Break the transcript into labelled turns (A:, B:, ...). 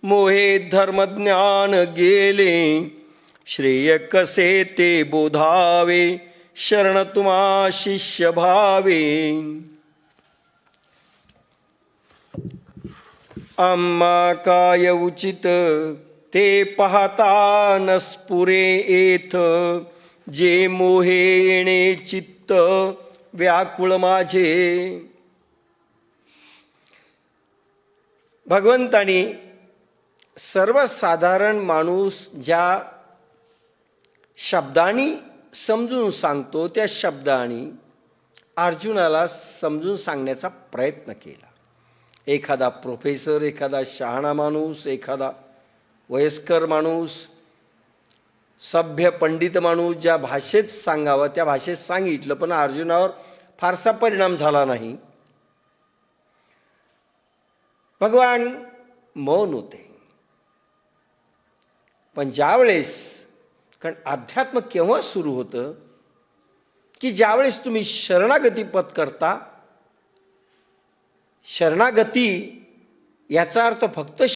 A: मोहे धर्मज्ञान गेले, श्रेय कसे ते बोधावे, शरण तुम्हा शिष्य भावे. आम्हा काय उचित ते पाहता नस्पुरे येथ, जे मोहे येणे चित्त व्याकुळ माझे. भगवंतानी सर्वसाधारण माणूस ज्या शब्दांनी समजून सांगतो त्या शब्दांनी अर्जुनाला समजून सांगण्याचा प्रयत्न केला. एखादा प्रोफेसर, एखादा शहाणा माणूस, एखादा वयस्कर माणूस, सभ्य पंडित माणूस ज्या भाषेत सांगावं त्या भाषेत सांगितलं, पण अर्जुनावर फारसा परिणाम झाला नाही. भगवान मौन होते. पण ज्यावेळेस, कारण अध्यात्म केव्हा सुरू होतं की ज्यावेळेस तुम्ही शरणागती पत्करता. शरणागती याचा अर्थ फक्त